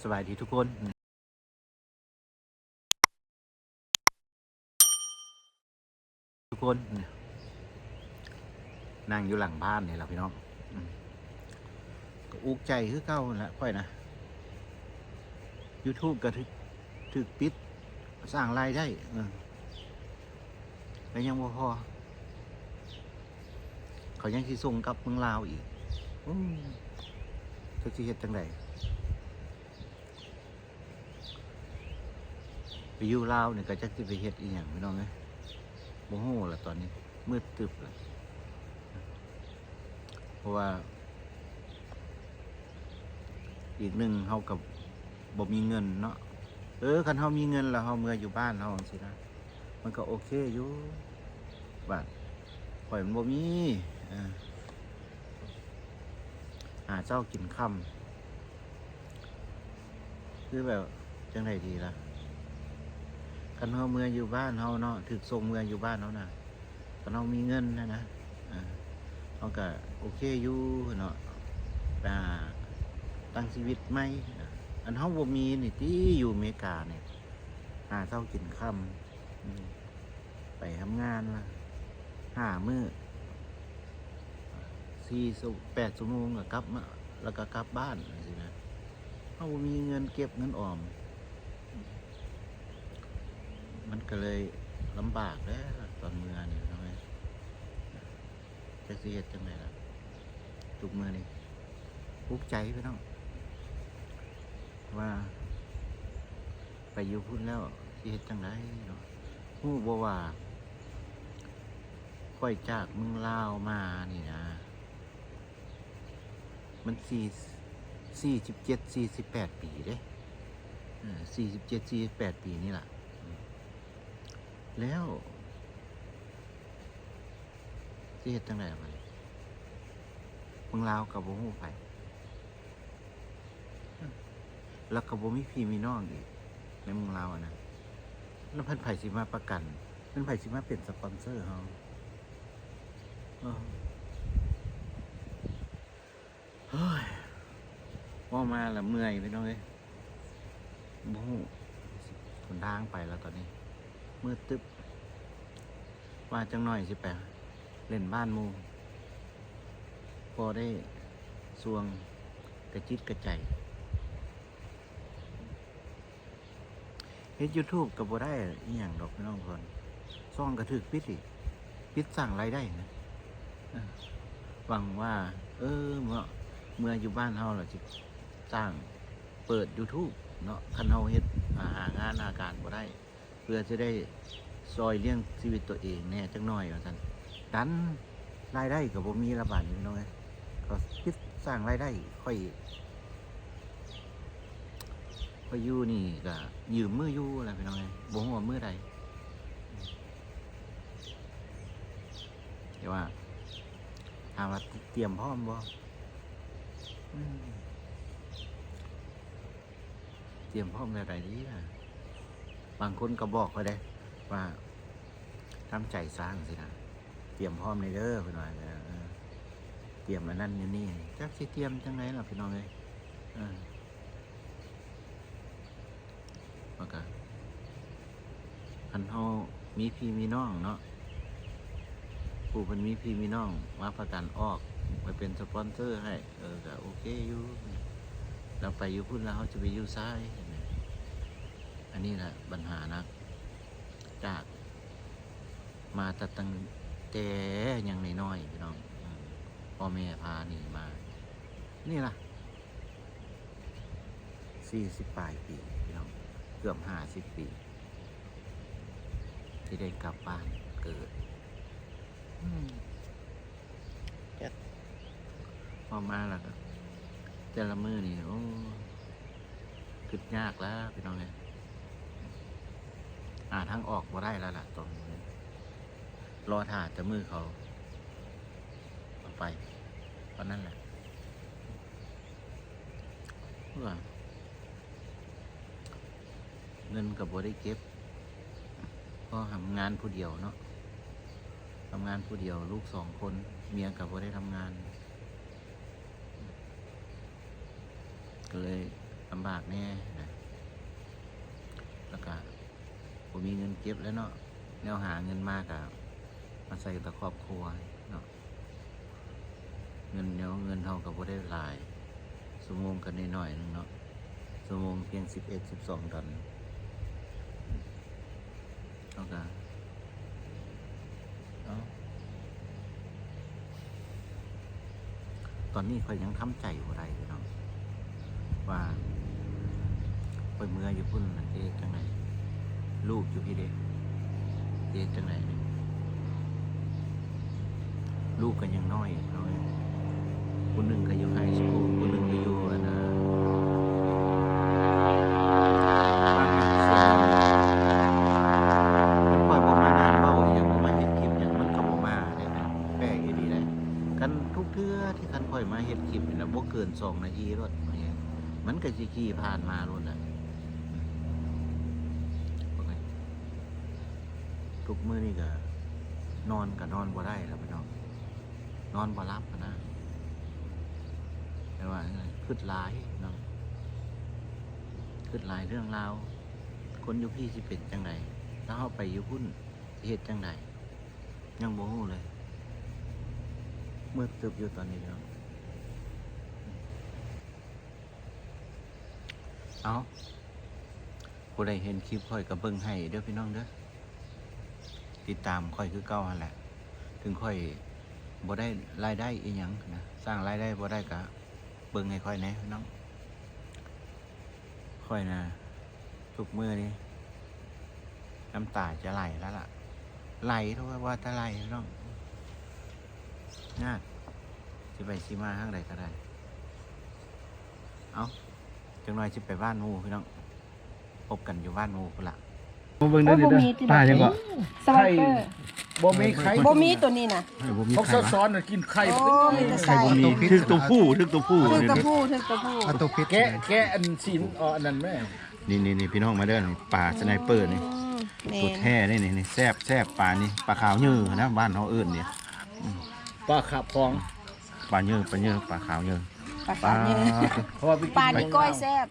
สบายดีทุกคนนั่งอยู่หลังบ้านนี่แหละพี่น้องก็อุกใจคือเก่าแหละค่อยนะ YouTube ก็ถึกปิดสร้างรายได้แต่ยังบ่พอเขายังสิส่งกลับเมืองลาวอีกจะสิเฮ็ดจังไดไปอยู่ลาวนี่ก็จักสิไปเฮ็ดอีหยังพี่น้องเอ้ยบ่ฮู้ล่ะตอนนี้มืดตึบเลยเพราะว่าอีกหนึ่งเฮากับบ่มีเงินเนาะคันเฮามีเงินแล้วเฮาเมื่ออยู่บ้านเฮาจังซี่นะมันก็โอเคอยู่บาดข่อยมันบ่มีหาเจ้ากินค่ำคือแบบจังไดดีล่ะคันเฮาเมื่ออยู่บ้านเฮาเนาะถึกส่งเมื่ออยู่บ้านเฮาน่ะคันเฮามีเงินนะเฮาก็โอเคอยู่เนาะตั้งชีวิตใหม่อันเฮาบ่มีนี่ที่อยู่อเมริกาเนี่ยหาเช้ากินค่ำไปทำงานละ5 มื้อ8 ชั่วโมงก็กลับมาแล้วก็กลับบ้านสินะเฮาบ่มีเงินเก็บเงินออมมันก็เลยลำบากแล้วตอนเมื่อนี่ทำไมจะสิเฮ็ดจังไดล่ะทุกมื้อนี่ทุกข์ใจพี่น้องว่าไปอยู่พุ่นแล้วสิเฮ็ดจังไดเนาะฮู้บ่ว่าค่อยจากเมืองลาวมานี่นะมัน47-48 ปีเด้47-48 ปีนี่ล่ะแล้วสิเฮ็ดจังไดล่ะบัดนี้เมืองลาวก็บ่ฮู้ไผแล้วก็บ่มีพี่มีน้องอีกในเมืองลาวนะแล้วเพิ่นไผสิมาประกันเพิ่นไผสิมาเป็นสปอนเซอร์เฮาเฮ้ยว่ามาแล้วเมื่อยพี่น้องเอ้ยบ่ฮู้คนทางไปแล้วตอนนี้มืดตึ๊บว่าจังหน่อยสิไปเล่นบ้านหมู่พอได้สวงกระจิตกระใจเฮ็ด YouTube ก็บ่ได้อีหยังดอกพี่น้องคนซ่องก็ถึกปิดอีกปิดสร้างรายได้นะหวังว่าเมื่ออยู่บ้านเฮาล่ะสิสร้างเปิด YouTube เนาะคันเฮาเฮ็ดหางานหาการบ่ได้เพื่อจะได้ซอยเลี้ยงชีวิตตัวเองแน่จักหน่อยว่าซั่นดันรายได้ก็บ่มีละบาดนี้พี่น้องเอ้ยก็คิดสร้างรายได้ค่อยอยู่นี่ก็ยืมมืออยู่อะไรพี่น้องเอ้ยบ่ฮู้ว่ามื้อใดแต่ว่าถามว่าเตรียมพร้อมบ่เตรียมพร้อมแบบใดดีล่ะบางคนก็บอกเขาได้ว่าทำใจสร้างสินะเตรียมพร้อมเลยเด้อพี่น้องเตรียมอันนั้นอยู่นี่จักสิเตรียมจังไดล่ะพี่น้องเอ้ยว่าก็คันเฮามีพี่มีน้องเนาะผู้เพิ่นมีพี่มีน้องมาประกันออกไปเป็นสปอนเซอร์ให้ก็โอเคอยู่เราไปอยู่พุ่นแล้วเขาจะไปอยู่ซ้ายอันนี้แหละปัญหานักจากมาตั้งแต่ยังน้อยๆพี่น้องพ่อแม่พาหนีมานี่ล่ะ40 ปลายปีพี่น้องเกือบ50 ปีที่ได้กลับบ้านเกิดพอมาแล้วก็แต่ละมือนี่คิดยากแล้วพี่น้องเลยทางออกบ่ได้แล้วล่ะตอนนี้รอถ่าจะมือเขาเอาไปตอนนั้นแหละเพื่อเงินกับบ่ได้เก็บก็ทำงานผู้เดียวเนาะทำงานผู้เดียวลูก2 คนเมียกับบ่ได้ทำงานก็เลย ลำบากแน่นะแล้วก็ผมมีเงินเก็บแล้วเนาะแนวหาเงินมากอะมาใส่ต่อครอบครัวเนาะเงินเท่ากับว่าได้หลายสมงกันน้อยๆนึงเนาะสมงเพียง11-12 ดอลเท่ากันตอนนี้ค่อยยังทำใจอยู่ไรเนาะว่าไปเมื่ออยู่พุ่นเอ๊ะจังไหนลูกอยู่พี่เด็กเอ๊ะจังไหนลูกกันยังน้อยคนหนึ่งก็อยู่ไฮสคูลคนหนึ่งก็อยู่นะปล่อยผมมานานเบ้าอย่างผมมาเห็นคลิปอย่างมันก็บอกมาเลยนะแปลกดีเลยกันทุกเทื่อที่คันปล่อยมาเห็นคลิปนี่นะบ่เกิน2 นาทีรถมันก็สิขี่ผ่านมารถอ่ะทุกมื้อนี่ก็นอนบ่ได้แล้วพี่น้องนอนบ่หลับนะแต่ว่าคิดหลายเนาะคิดหลายเรื่องราวคนอยู่พี่สิเป็นจังไดถ้าเฮาไปอยู่พุ่นเฮ็ดจังไดยังบ่ฮู้เลยมืดตึบอยู่ตอนนี้เนาะเอาผู้ใดเห็นคลิปค่อยก็เบิ่งให้เด้อพี่น้องเด้อติดตามค่อยคือเก่าหั่นแหละถึงค่อยบ่ได้รายได้อีหยังนะสร้างรายได้บ่ได้ก็เบิ่งให้ค่อยแหน่พี่น้องค่อยนะทุกมื้อนี้น้ำตาจะไหลแล้วล่ะไหลเท่าว่าถ้าไหลพี่น้องยากสิไปสิมาทางใดก็ได้เอาจังหน่อยสิไปบ้านหมู่พี่น้องพบกันอยู่บ้านหมู่พุ่นล่ะเบิ่งเด้อป้าจังก็ สไวเปอร์ บ่มีไข่ บ่มีตัวนี้นะ เขาซ้อนๆกินไข่ โอ้ยจะใส่ ถึกตัวผู้ถึกตัวผู้ ถึงกระพู้ถึงกระพู้ เอาตัวพิษ แกะอันซีนอันนั้นแม่ นี่พี่น้องมาเด้อนี่ปลาสไนเปอร์นี่ แม่ ตัวแท้นี่แซ่บปลานี่ปลาขาวยือนะบ้านเฮาเอิ้นเนี่ย ปลาขับพอง ปลายือปลาขาวยือ ปลาขาวเนี่ย เพราะว่าไป ปลานี่ก้อยแซ่บ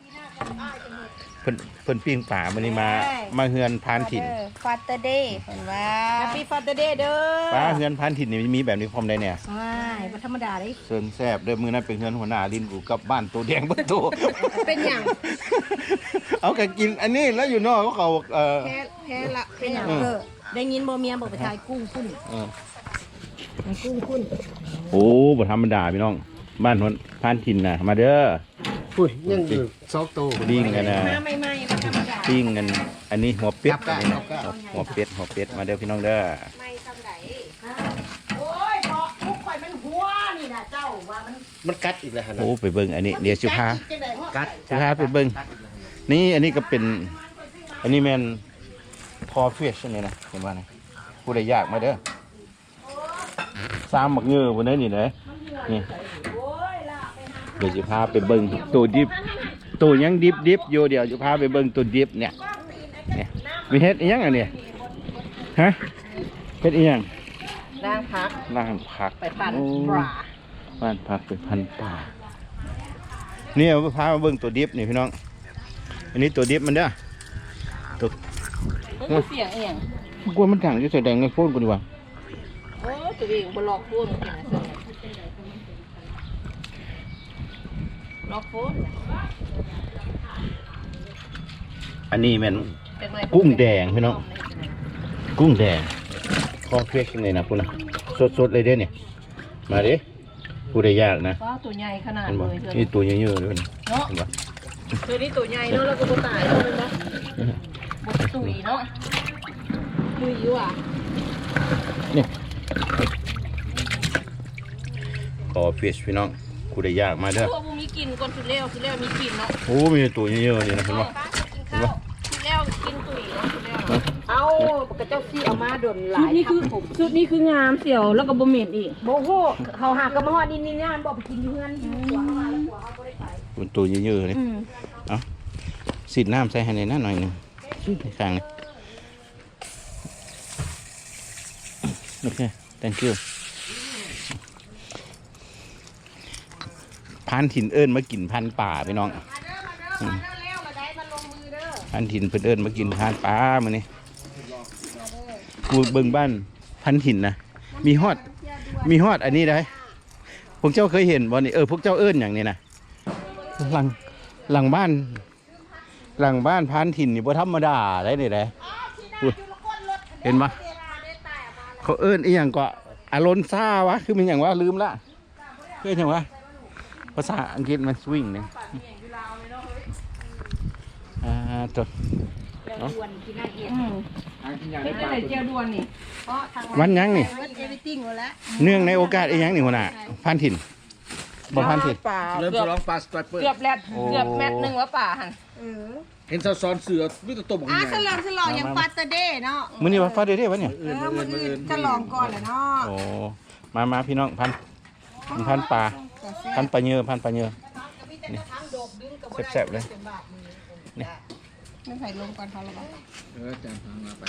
เพิ่นปิ้งปลามื้อนี้มาเฮือนพานถิ่น ฟาเตอร์เดย์เพิ่นว่าแฮปปี้ฟาเตอร์เดย์เด้อ ปลาเฮือนพานถิ่นนี่มีแบบนี้พร้อมได้เนี่ย ใช่บ่ธรรมดาเด้ เซินแซ่บเด้อมื้อนั้นเป็นเฮือนหัวหน้าลินกูกลับบ้านตัวแดงเบิดตัว เป็นหยัง เอาก็กินอันนี้แล้วอยู่นอกเขาแพ้ละเป็นหยังได้ยินบ่เมียบอกไปทายกุ้งพุ่นกุ้งพุ่น โอ้บ่ธรรมดาพี่น้องบ้านพานถิ่นน่ะมาเด้อ อุ้ยยังอยู่ซอกโต ปิ้งกันนะ มาใหม่ๆบ่ธรรมดา ปิ้งกันอันนี้หัวเป็ดอันนี้นะหัวเป็ดมาเด้อพี่น้องเด้อ ไม่ทำไดโอ้ยบ่ทุกข่อยมันหัวนี่น่ะเจ้าว่ามัน กัดอีกแล้วฮะ โอ้ไปเบิ่งอันนี้เดี๋ยวสิพา กัด สิพาไปเบิ่งนี่อันนี้ก็เป็นอันนี้แม่นคอฟิชนี่นะเห็นว่านะผู้ใดอยากมาเด้อ3 หมักเงือพุ่นเด้อนี่เด้อนี่เดี๋ยวสิพาไปเบิ่งตัวดิบตัวยังดิบอยู่เดี๋ยวสิพาไปเบิ่งตัวดิบเนี่ยมีเฮ็ดอีหยังอันนี้ฮะเฮ็ดอีหยัง ล้างพัก ล่างผัก ไปปั่น โอ้ ปลา บ้านผักไปพันป่านี่เอาพามาเบิ่งตัวดิบนี่พี่น้องอันนี้ตัวดิบมันเด้อตัว เสียงเอียง กลัวมันถังจะใส่แดงในโฟนกูดีกว่า โอ้ตัวเองบล็อกโฟนล็อกโฟน อันนี้แมันกุ้งแดงพี่น้องกุ้งแดงคอเฟกเลยนะพูดนะสดๆเลยเด้เนี่ยมาดิพูดได้ยากนะ ว้าวตัวใหญ่ขนาด เห็นบ่ เลย นี่ตัวเยอะๆด้วยนะ เนาะ เห็นบ่ ตัวนี้ตัวใหญ่เนาะแล้วก็บ่ตายเนาะเป็นบ่บ่ตุยเนาะตุยอยู่อ่ะ นี่คอเฟกพี่น้องพูดได้ยากมาเด้อ พวกมีกินก่อนสุดแล้วมีกินเนาะ โอ้มีตัวเยอะๆนี่นะเห็นบ่ กินข้าวสุดแล้วกินตุยเนาะสุดแล้วเอาปกระเจ้าซี่เอามาดนหลายชุดนี้คืองามเสี่ยวแล้วก็บ่เหม็นอีกบ่โหเขาหากระมาฮอดนี่งานบ่ไปกินอยู่เฮือนอยู่หัวเขามาแล้วหัวเขาบ่ได้ไป เป็นตัวเยอะๆนี่เอาสีดน้ำใส่ให้ในนั้นหน่อยหนึงข้างนี้โอเค thank you พานถิ่นเอิญมากินพันป่าพี่น้อง แล้วมาได้มาลงมือเด้อ พันถิ่นเพิ่นเอิ้นมากินทานปลามื้อนี้เบิ่งบ้านพันถิ่นนะมีฮอดอันนี้ได้พวกเจ้าเคยเห็นบ่นี่พวกเจ้าเอิ้นหยังนี่นะหลังบ้านพันถิ่นนี่บ่ธรรมดาได้นี่ได้เห็นปะเขาเอิ้นอีหยังก็อารอนซ่าวะคือมันหยังวะลืมละเคยเห็นวะภาษาอังกฤษมันสวิงเนี่ยตัว ดวนกินน่าเกียดเป็นอะไรเจียวดวนนี่เพราะทาง วันหยังนี่ เอวิติ้งหมดแล้ว เนื่องในโอกาสอีหยังนี่หัวหน้าพันถิ่นบ่พันถิ่น ป่า เริ่มฉลองปลาสไตรเปอร์ เกือบแมตนึงว่าป่าหัน เห็นซ้อนเสือวิตาตบของ อ่ะ ใหญ่ ฉลองอย่างปาสเดย์เนาะ มื้อนี้ว่าฟาเดย์วะเนี่ย มันฉลองก่อนแหละเนาะ โอ้มาพี่น้องพันปลาพันปลาเยอะนี่แซ่บๆเลย ไม่ใส่ลงก่อนเขาหรอ จานทางมาไป